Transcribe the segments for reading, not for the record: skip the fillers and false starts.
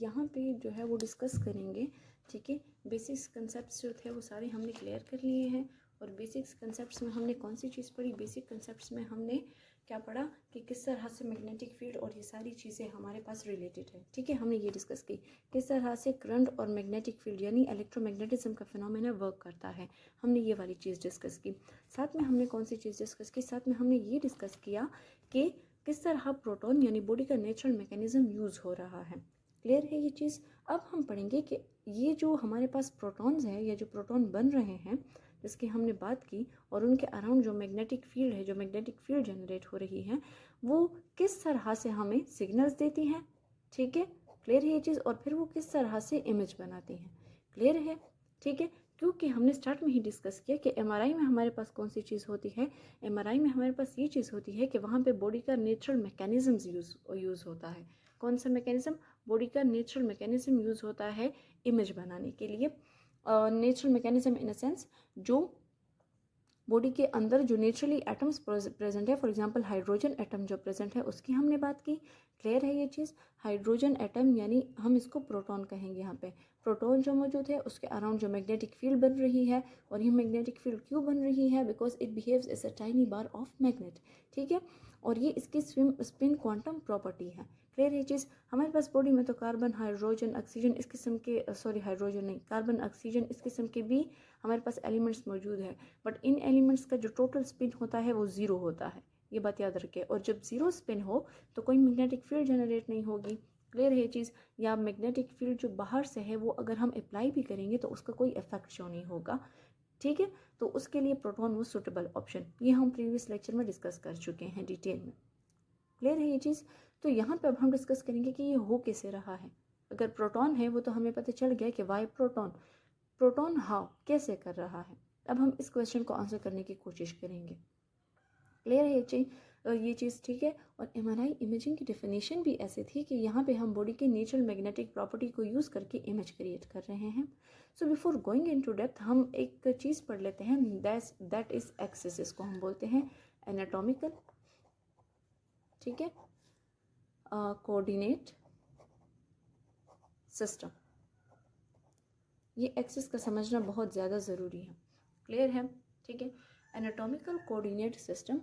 यहाँ पे जो है वो डिस्कस करेंगे। ठीक है, बेसिक्स कंसेप्ट्स जो थे वो सारे हमने क्लियर कर लिए हैं। और बेसिक्स कंसेप्ट्स में हमने कौन सी चीज़ पढ़ी? बेसिक कंसेप्ट्स में हमने क्या पढ़ा कि किस तरह से मैग्नेटिक फील्ड और ये सारी चीज़ें हमारे पास रिलेटेड है। ठीक है, हमने ये डिस्कस की किस तरह से करंट और मैग्नेटिक फील्ड यानी इलेक्ट्रोमैग्नेटिज्म का फिनोमेना वर्क करता है। हमने ये वाली चीज़ डिस्कस की। साथ में हमने कौन सी चीज़ डिस्कस की? साथ में हमने ये डिस्कस किया कि किस तरह प्रोटॉन यानी बॉडी का नेचुरल मैकेनिज्म यूज़ हो रहा है। क्लियर है ये चीज़? अब हम पढ़ेंगे कि ये जो हमारे पास प्रोटॉन्स हैं या जो प्रोटॉन बन रहे हैं जिसकी हमने बात की, और उनके अराउंड जो मैग्नेटिक फील्ड है, जो मैग्नेटिक फील्ड जनरेट हो रही है, वो किस तरह से हमें सिग्नल्स देती हैं। ठीक है, क्लियर है ये चीज़? और फिर वो किस तरह से इमेज बनाती हैं। क्लियर है? ठीक है, क्योंकि हमने स्टार्ट में ही डिस्कस किया कि एमआरआई में हमारे पास कौन सी चीज़ होती है। एमआरआई में हमारे पास ये चीज़ होती है कि वहाँ पे बॉडी का नेचुरल मैकेनिज्म्स यूज़ होता है। कौन सा मैकेनिज्म? बॉडी का नेचुरल मैकेनिज्म यूज़ होता है इमेज बनाने के लिए। Natural mechanism in a sense जो बॉडी के अंदर जो नेचुरली एटम्स प्रेजेंट है, फॉर एग्जांपल हाइड्रोजन एटम जो प्रेजेंट है उसकी हमने बात की। क्लियर है ये चीज़? हाइड्रोजन एटम यानी हम इसको प्रोटॉन कहेंगे। यहाँ पे प्रोटॉन जो मौजूद है उसके अराउंड जो मैग्नेटिक फील्ड बन रही है, और ये मैग्नेटिक फील्ड क्यों बन रही है? Because it behaves as a tiny bar of magnet. ठीक है, और ये इसकी स्पिन क्वांटम प्रॉपर्टी है। क्लियर है चीज़? हमारे पास बॉडी में तो कार्बन, हाइड्रोजन, ऑक्सीजन इस किस्म के हाइड्रोजन नहीं, कार्बन, ऑक्सीजन इस किस्म के भी हमारे पास एलिमेंट्स मौजूद है। बट इन एलिमेंट्स का जो टोटल स्पिन होता है वो ज़ीरो होता है, ये बात याद रखें। और जब ज़ीरो स्पिन हो तो कोई मैग्नेटिक फील्ड जनरेट नहीं होगी। क्लियर है ये चीज़? या मैग्नेटिक फील्ड जो बाहर से है वो अगर हम अप्लाई भी करेंगे तो उसका कोई इफेक्ट शो नहीं होगा। ठीक है, तो उसके लिए प्रोटॉन वो सूटेबल ऑप्शन, ये हम प्रीवियस लेक्चर में डिस्कस कर चुके हैं डिटेल में। क्लियर है ये चीज़? तो यहाँ पे अब हम डिस्कस करेंगे कि ये हो कैसे रहा है। अगर प्रोटॉन है वो तो हमें पता चल गया कि वाई प्रोटॉन, प्रोटॉन हाउ कैसे कर रहा है। अब हम इस क्वेश्चन को आंसर करने की कोशिश करेंगे। क्लियर है ये चीज़? ठीक है, और एमआरआई इमेजिंग की डेफिनेशन भी ऐसे थी कि यहाँ पे हम बॉडी के नेचुरल मैग्नेटिक प्रॉपर्टी को यूज़ करके इमेज क्रिएट कर रहे हैं। So before going into depth हम एक चीज़ पढ़ लेते हैं, दैट इज एक्सिस, इसको हम बोलते हैं एनाटॉमिकल, ठीक है, कोऑर्डिनेट सिस्टम। ये एक्सिस का समझना बहुत ज़्यादा ज़रूरी है। क्लियर है? ठीक है, एनाटॉमिकल कोऑर्डिनेट सिस्टम।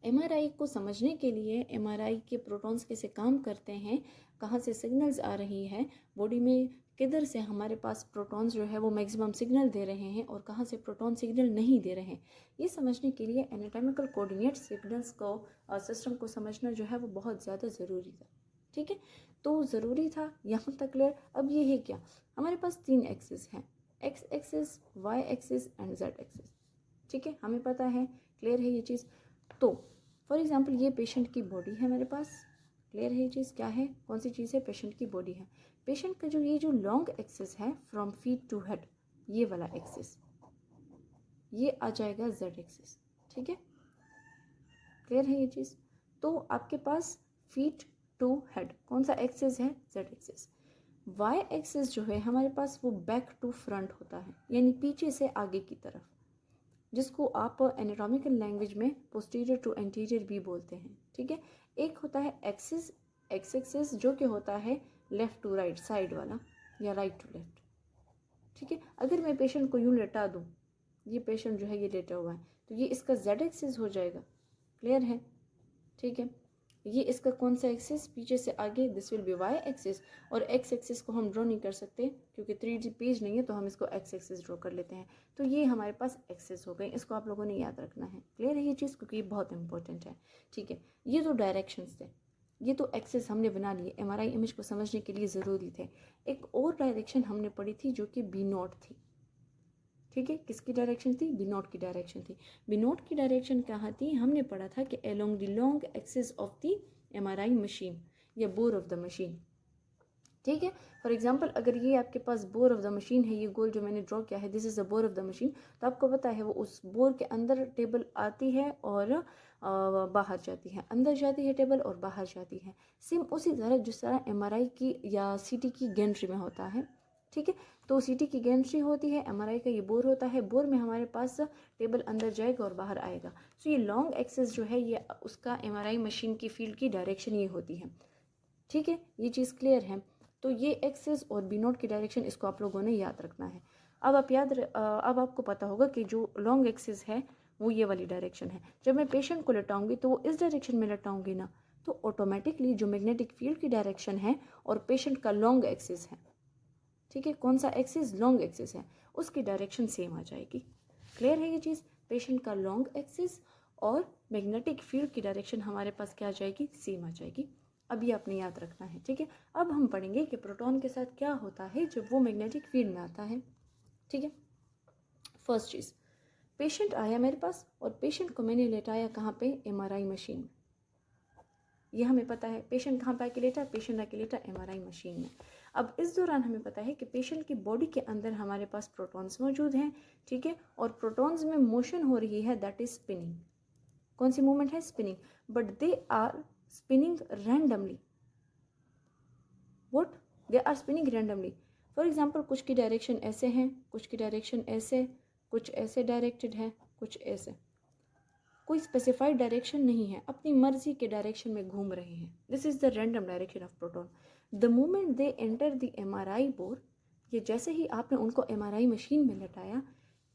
एमआरआई को समझने के लिए एमआरआई के प्रोटॉन्स कैसे काम करते हैं, कहाँ से सिग्नल्स आ रही है बॉडी में, किधर से हमारे पास प्रोटॉन्स जो है वो मैक्सिमम सिग्नल दे रहे हैं और कहाँ से प्रोटॉन सिग्नल नहीं दे रहे हैं, ये समझने के लिए एनाटॉमिकल कोऑर्डिनेट सिग्नल्स को सिस्टम को समझना जो है वो बहुत ज़्यादा ज़रूरी था। ठीक है, तो ज़रूरी था यहाँ तक। क्लियर? अब ये है क्या, हमारे पास 3 एक्सिस हैं, X axis, Y axis and Z axis. ठीक है, हमें पता है। क्लियर है ये चीज़? तो फॉर एग्जांपल ये पेशेंट की बॉडी है मेरे पास। क्लियर है ये चीज़? क्या है, कौन सी चीज़ है? पेशेंट की बॉडी है। पेशेंट का जो लॉन्ग एक्सिस है फ्रॉम फीट टू हेड, ये वाला एक्सिस, ये आ जाएगा जेड एक्सिस। ठीक है, क्लियर है ये चीज़? तो आपके पास फीट टू हेड कौन सा एक्सिस है? Z axis. वाई एक्सिस जो है हमारे पास वो बैक टू फ्रंट होता है, यानी पीछे से आगे की तरफ, जिसको आप एनाटॉमिकल लैंग्वेज में पोस्टीरियर टू एंटीरियर भी बोलते हैं। ठीक है, एक होता है एक्सिस, एक्स एक्सिस, जो कि होता है लेफ्ट टू राइट साइड वाला या राइट टू लेफ्ट। ठीक है, अगर मैं पेशेंट को यूँ लेटा दूँ, ये पेशेंट जो है ये लेटा हुआ है, तो ये इसका जेड एक्सिस हो जाएगा। क्लियर है? ठीक है, ये इसका कौन सा एक्सिस, पीछे से आगे, this will be Y axis. और एक्स एक्सिस को हम ड्रॉ नहीं कर सकते क्योंकि 3D पेज नहीं है, तो हम इसको एक्स एक्सिस ड्रॉ कर लेते हैं। तो ये हमारे पास एक्सिस हो गए, इसको आप लोगों ने याद रखना है। क्लियर है ये चीज़? क्योंकि ये बहुत इंपॉर्टेंट है। ठीक है, ये तो डायरेक्शंस थे, ये तो एक्सिस हमने बना लिए, एमआरआई इमेज को समझने के लिए ज़रूरी थे। एक और डायरेक्शन हमने पढ़ी थी जो कि बी नॉट थी। ठीक है, किसकी डायरेक्शन थी? बी नॉट की डायरेक्शन थी। बी नॉट की डायरेक्शन कहाँ थी? हमने पढ़ा था कि along the long axis of the MRI machine या बोर ऑफ द मशीन। ठीक है, फॉर एग्जांपल अगर ये आपके पास बोर ऑफ द मशीन है, ये गोल जो मैंने ड्रॉ किया है, this is the bore of the machine, तो आपको पता है वो उस बोर के अंदर टेबल आती है और बाहर जाती है, अंदर जाती है टेबल और बाहर जाती है। सेम उसी तरह जिस तरह एमआरआई की या सीटी की गैंट्री में होता है। ठीक है, तो सीटी की गैंट्री होती है, एमआरआई का ये बोर होता है, बोर में हमारे पास टेबल अंदर जाएगा और बाहर आएगा। सो ये लॉन्ग एक्सिस जो है ये उसका एमआरआई मशीन की फील्ड की डायरेक्शन ये होती है। ठीक है, ये चीज़ क्लियर है। तो ये एक्सिस और बी नोट की डायरेक्शन, इसको आप लोगों ने याद रखना है। अब अब आपको पता होगा कि जो लॉन्ग एक्सिस है वो ये वाली डायरेक्शन है। जब मैं पेशेंट को लटाऊंगी तो वो इस डायरेक्शन में लटाऊंगी ना, तो ऑटोमेटिकली जो मैग्नेटिक फील्ड की डायरेक्शन है और पेशेंट का लॉन्ग एक्सिस है, ठीक है, कौन सा एक्सिस, लॉन्ग एक्सिस है, उसकी डायरेक्शन सेम आ जाएगी। क्लियर है ये चीज़? पेशेंट का लॉन्ग एक्सिस और मैग्नेटिक फील्ड की डायरेक्शन हमारे पास क्या आ जाएगी, सेम आ जाएगी। अब ये आपने याद रखना है, ठीक है। अब हम पढ़ेंगे कि प्रोटॉन के साथ क्या होता है जब वो मैग्नेटिक फील्ड में आता है, ठीक है। फर्स्ट चीज़, पेशेंट आया मेरे पास और पेशेंट को मैंने लेटाया कहाँ पे, एमआरआई मशीन में। ये हमें पता है पेशेंट कहाँ पे आके लेटा, पेशेंट आके लेटा एमआरआई मशीन में। अब इस दौरान हमें पता है कि पेशेंट की बॉडी के अंदर हमारे पास प्रोटॉन्स मौजूद हैं, ठीक है, और प्रोटॉन्स में मोशन हो रही है, दैट इज स्पिनिंग। कौन सी मूवमेंट है, spinning, but they are spinning randomly. What, they are spinning randomly. For example कुछ की डायरेक्शन ऐसे हैं, कुछ की डायरेक्शन ऐसे, कुछ ऐसे डायरेक्टेड है, कुछ ऐसे, कोई स्पेसिफाइड डायरेक्शन नहीं है, अपनी मर्जी के डायरेक्शन में घूम रहे हैं। This is the random direction of proton. The moment they enter the MRI bore, ये जैसे ही आपने उनको एमआरआई मशीन में लटाया,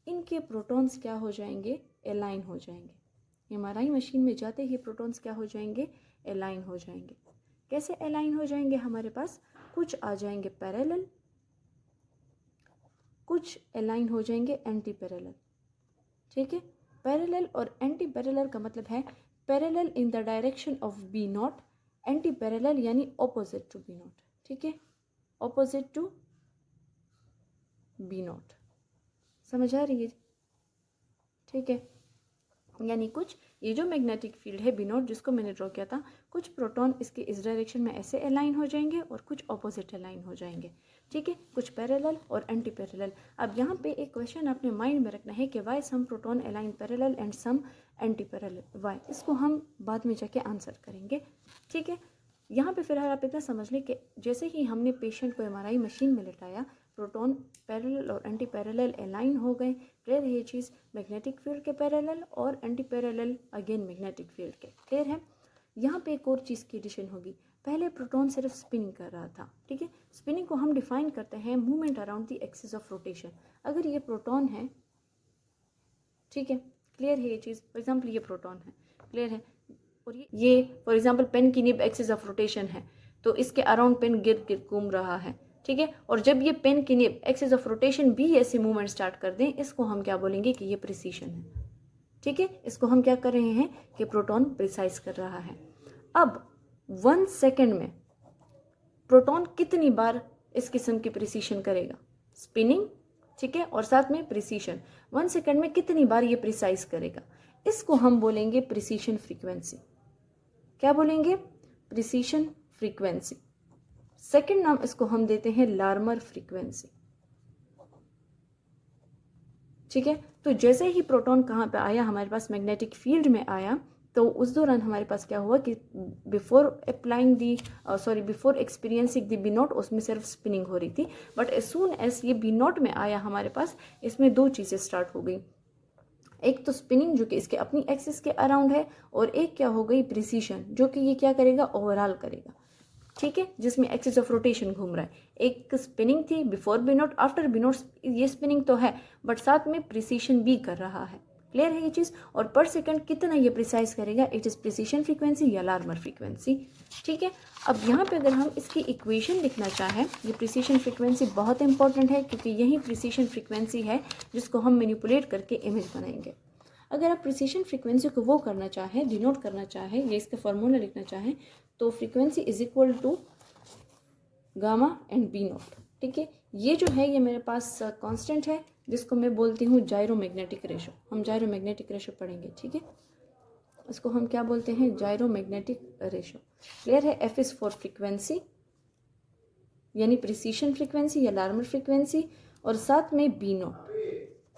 इनके प्रोटॉन्स क्या हो जाएंगे, अलाइन हो जाएंगे। एमआरआई मशीन में जाते ही प्रोटॉन्स क्या हो जाएंगे, अलाइन हो जाएंगे। कैसे अलाइन हो जाएंगे, हमारे पास कुछ आ जाएंगे पैरेलल, कुछ अलाइन हो जाएंगे एंटी पैरेलल, ठीक है। पैरेलल और एंटी पैरेलल का मतलब है parallel in the direction of B nought, anti parallel यानी ऑपोजिट टू बी नॉट, ठीक है, ऑपोजिट टू बी नॉट। समझ आ रही है, ठीक है। यानी कुछ ये जो मैग्नेटिक फील्ड है बी नॉट जिसको मैंने ड्रॉ किया था, कुछ प्रोटॉन इसके इस डायरेक्शन में ऐसे अलाइन हो जाएंगे और कुछ ऑपोजिट अलाइन हो जाएंगे, ठीक है, कुछ पैरेलल और एंटी पैरेलल। अब यहाँ पे एक क्वेश्चन आपने माइंड में रखना है कि why some proton align parallel and some anti parallel, why, इसको हम बाद में जाके आंसर करेंगे, ठीक है। यहाँ पे फिलहाल आप इतना समझ लें कि जैसे ही हमने पेशेंट को एमआरआई मशीन में लेटाया, प्रोटॉन पैरेलल और एंटी पैरेलल अलाइन हो गए। क्लियर है ये चीज़, मैग्नेटिक फील्ड के पैरेलल और anti parallel again magnetic field के, क्लियर है। यहाँ पे एक और चीज़ की एडिशन होगी, पहले प्रोटॉन सिर्फ स्पिनिंग कर रहा था, ठीक है। स्पिनिंग को हम डिफाइन करते हैं movement around the axis of rotation. अगर ये प्रोटॉन है, ठीक है, क्लियर है ये चीज़, फॉर एग्जाम्पल ये प्रोटॉन है, क्लियर है, और ये फॉर एग्जाम्पल पेन की निब एक्सिस ऑफ रोटेशन है, तो इसके अराउंड पेन गिर गिर घूम रहा है, ठीक है। और जब ये पेन की निब एक्सिस ऑफ रोटेशन भी ऐसे मूवमेंट स्टार्ट कर दें, इसको हम क्या बोलेंगे कि ये प्रिसीशन है, ठीक है। इसको हम क्या कर रहे हैं कि प्रोटॉन प्रिसाइज कर रहा है। अब 1 सेकेंड में प्रोटॉन कितनी बार इस किस्म की प्रिसीशन करेगा, स्पिनिंग, ठीक है, और साथ में प्रिसीशन, 1 सेकेंड में कितनी बार ये प्रिसाइज करेगा, इसको हम बोलेंगे प्रिसीशन फ्रीक्वेंसी। क्या बोलेंगे, प्रिसीशन फ्रीक्वेंसी। सेकंड नाम इसको हम देते हैं लार्मर फ्रीक्वेंसी, ठीक है। तो जैसे ही प्रोटॉन कहाँ पे आया, हमारे पास मैग्नेटिक फील्ड में आया, तो उस दौरान हमारे पास क्या हुआ कि before experiencing the B nought, उसमें सिर्फ स्पिनिंग हो रही थी, बट एज सून एज ये बी नॉट में आया हमारे पास, इसमें दो चीज़ें स्टार्ट हो गई। एक तो स्पिनिंग जो कि इसके अपनी एक्सिस के अराउंड है, और एक क्या हो गई, प्रिसीशन, जो कि ये क्या करेगा, ओवरऑल करेगा, ठीक है, जिसमें एक्सिस ऑफ रोटेशन घूम रहा है। एक स्पिनिंग थी before B nought, after B nought ये स्पिनिंग तो है, बट साथ में प्रिसीशन भी कर रहा है। क्लियर है ये चीज़। और पर सेकंड कितना ये प्रिसाइज करेगा, इट इज़ प्रिसीशन फ्रीक्वेंसी या लार्मर फ्रीक्वेंसी, ठीक है। अब यहाँ पे अगर हम इसकी इक्वेशन लिखना चाहें, ये प्रिसीशन फ्रीक्वेंसी बहुत इंपॉर्टेंट है, क्योंकि यही प्रिसीशन फ्रीक्वेंसी है जिसको हम मैनिपुलेट करके इमेज बनाएंगे। अगर आप प्रिसीशन फ्रीक्वेंसी को वो करना चाहें, डिनोट करना चाहें, या इसका फॉर्मूला लिखना चाहें, तो frequency is equal to gamma and B nought, ठीक है। ये जो है ये मेरे पास कांस्टेंट है, जिसको मैं बोलती हूँ जायरोमैग्नेटिक रेशो। हम जायरोमैग्नेटिक रेशो पढ़ेंगे, ठीक है। इसको हम क्या बोलते हैं, जायरोमैग्नेटिक रेशो। क्लियर है। एफ इज फॉर फ्रीक्वेंसी यानी प्रिसीशन फ्रीक्वेंसी या लार्मर फ्रीक्वेंसी, और साथ में बी नॉट,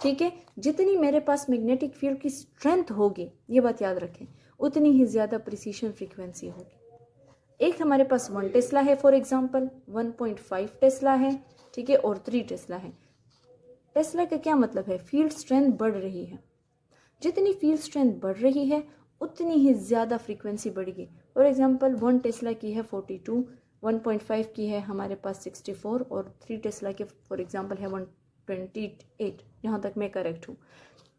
ठीक है। जितनी मेरे पास मैग्नेटिक फील्ड की स्ट्रेंथ होगी, ये बात याद रखें, उतनी ही ज़्यादा प्रिसीशन फ्रीक्वेंसी होगी। एक हमारे पास 1 टेस्ला है, फॉर एग्जांपल 1.5 टेस्ला है, ठीक है, और 3 टेस्ला है। टेस्ला का क्या मतलब है, फील्ड स्ट्रेंथ बढ़ रही है। जितनी फील्ड स्ट्रेंथ बढ़ रही है, उतनी ही ज़्यादा फ्रीक्वेंसी बढ़ेगी। फॉर एग्जांपल 1 टेस्ला की है 42 1.5 की है हमारे पास 64 और 3 टेस्ला के फॉर एग्जांपल है 128, जहाँ तक मैं करेक्ट हूँ।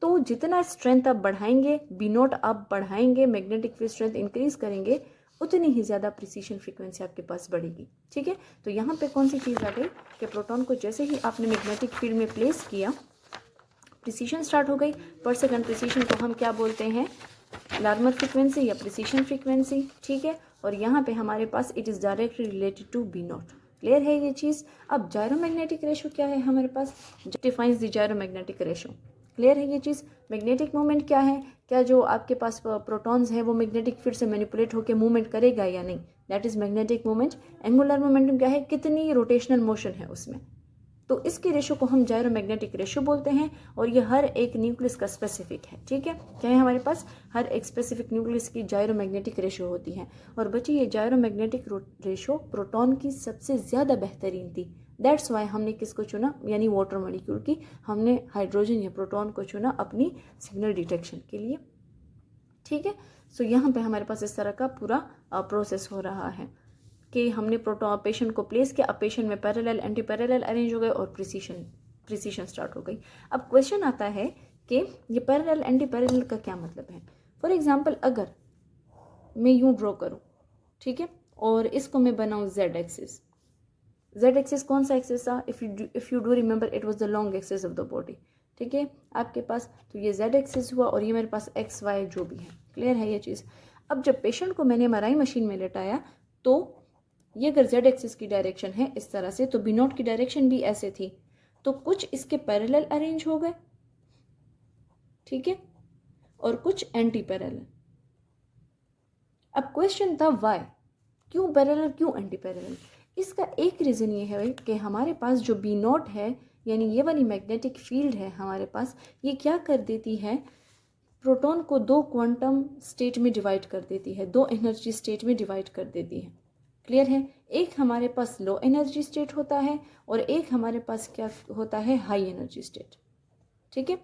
तो जितना स्ट्रेंथ आप बढ़ाएंगे, बी नॉट आप बढ़ाएंगे, मैग्नेटिक फील्ड स्ट्रेंथ इंक्रीज करेंगे, उतनी ही ज़्यादा प्रिसीशन फ्रीक्वेंसी आपके पास बढ़ेगी। ठीक है, तो यहाँ पे कौन सी चीज़ आ गई कि प्रोटॉन को जैसे ही आपने मैग्नेटिक फील्ड में प्लेस किया, प्रिसीशन स्टार्ट हो गई। पर सेकंड प्रिसीशन को हम क्या बोलते हैं, लार्मर फ्रीक्वेंसी या प्रिसीशन फ्रीक्वेंसी। ठीक है, और यहाँ पे हमारे पास it is directly related to B naught. Clear है ये चीज़। अब जायरोमैग्नेटिक रेशो क्या है हमारे पास, defines the gyromagnetic ratio. Clear है ये चीज़। मैग्नेटिक मोमेंट क्या है, क्या जो आपके पास प्रोटॉन्स है वो मैग्नेटिक फील्ड से मैनिपुलेट होकर मूवमेंट करेगा या नहीं, that is magnetic moment. Angular momentum क्या है, कितनी रोटेशनल मोशन है उसमें। तो इसकी रेशो को हम जायरोमैग्नेटिक रेशो बोलते हैं और ये हर एक न्यूक्लियस का स्पेसिफिक है। ठीक है, क्या है हमारे पास, हर एक स्पेसिफिक न्यूक्लियस की जायरोमैग्नेटिक रेशो होती है। और बच्चे ये जायरोमैग्नेटिक रेशो प्रोटॉन की सबसे ज़्यादा बेहतरीन थी। दैट्स वाई हमने किसको चुना, यानी वाटर मॉलिक्यूल की हमने हाइड्रोजन या प्रोटॉन को चुना अपनी सिग्नल डिटेक्शन के लिए। ठीक है, सो यहाँ पे हमारे पास इस तरह का पूरा प्रोसेस हो रहा है कि हमने पेशेंट को प्लेस किया, अब पेशेंट में पैरेलल एंटी पैरेलल अरेंज हो गए और प्रिसीशन स्टार्ट हो गई। अब क्वेश्चन आता है कि ये पैरेलल एंटी पैरेलल का क्या मतलब है। फॉर एग्जांपल अगर मैं यूं ड्रॉ करूं, ठीक है, और इसको मैं बनाऊं जेड एक्सिस। जेड एक्सिस कौन सा एक्सिस था, if you do remember it was the long axis of the body. ठीक है आपके पास, तो ये जेड एक्सिस हुआ और ये मेरे पास एक्स वाई जो भी है। क्लियर है ये चीज़। अब जब पेशेंट को मैंने एमआरआई मशीन में लेटाया तो ये अगर जेड एक्सिस की डायरेक्शन है इस तरह से, तो बी नॉट की डायरेक्शन भी ऐसे थी, तो कुछ इसके पैरेलल अरेंज हो गए, ठीक है, और कुछ एंटी पैरेलल। अब क्वेश्चन था वाई, क्यों पैरेलल क्यों एंटी पैरेलल। इसका एक रीज़न ये है कि हमारे पास जो बी नॉट है, यानी ये वाली मैग्नेटिक फील्ड है हमारे पास, ये क्या कर देती है, प्रोटॉन को दो क्वांटम स्टेट में डिवाइड कर देती है, दो एनर्जी स्टेट में डिवाइड कर देती है। क्लियर है, एक हमारे पास लो एनर्जी स्टेट होता है और एक हमारे पास क्या होता है, हाई एनर्जी स्टेट। ठीक है,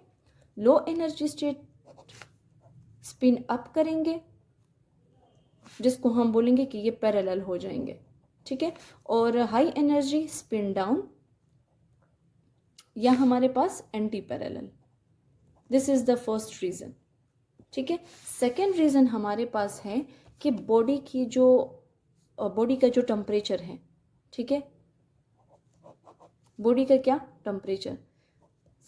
low energy state spin up करेंगे, जिसको हम बोलेंगे कि ये पैरेलल हो जाएंगे। ठीक है, और हाई एनर्जी स्पिन डाउन, या हमारे पास anti parallel. This is the first reason. ठीक है, सेकेंड रीजन हमारे पास है कि बॉडी का जो टेम्परेचर है, ठीक है, बॉडी का क्या टेम्परेचर,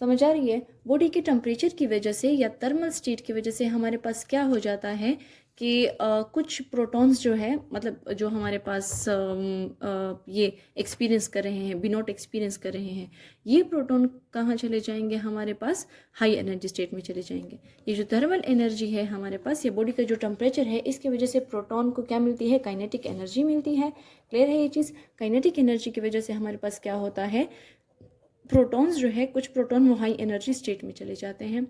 समझ आ रही है। बॉडी के टेम्परेचर की वजह से या थर्मल स्टेट की वजह से हमारे पास क्या हो जाता है कि कुछ प्रोटॉन्स जो है, मतलब जो हमारे पास ये एक्सपीरियंस कर रहे हैं, बी नॉट एक्सपीरियंस कर रहे हैं, ये प्रोटॉन कहाँ चले जाएंगे, हमारे पास हाई एनर्जी स्टेट में चले जाएंगे। ये जो थर्मल एनर्जी है हमारे पास, ये बॉडी का जो टेम्परेचर है, इसकी वजह से प्रोटॉन को क्या मिलती है, काइनेटिक एनर्जी मिलती है। क्लियर है ये चीज़। काइनेटिक एनर्जी की वजह से हमारे पास क्या होता है, प्रोटॉन्स जो है, कुछ प्रोटॉन वो हाई एनर्जी स्टेट में चले जाते हैं।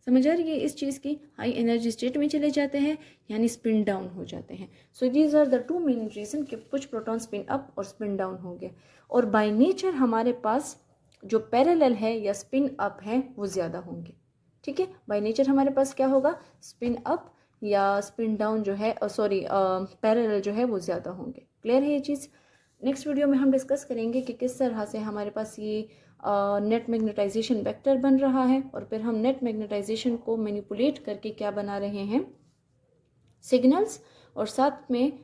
समझ आ रही है इस चीज़ की, हाई एनर्जी स्टेट में चले जाते हैं यानी स्पिन डाउन हो जाते हैं। So these are the two main reason कि कुछ प्रोटॉन स्पिन अप और स्पिन डाउन हो गए। और बाय नेचर हमारे पास जो पैरेलल है या स्पिन अप है वो ज़्यादा होंगे। ठीक है, बाय नेचर हमारे पास क्या होगा, स्पिन अप या स्पिन डाउन जो है, पैरेलल जो है वो ज़्यादा होंगे। क्लियर है ये चीज़। नेक्स्ट वीडियो में हम डिस्कस करेंगे कि किस तरह से हमारे पास ये नेट मैग्नेटाइजेशन वेक्टर बन रहा है, और फिर हम नेट मैग्नेटाइजेशन को मैनिपुलेट करके क्या बना रहे हैं, सिग्नल्स, और साथ में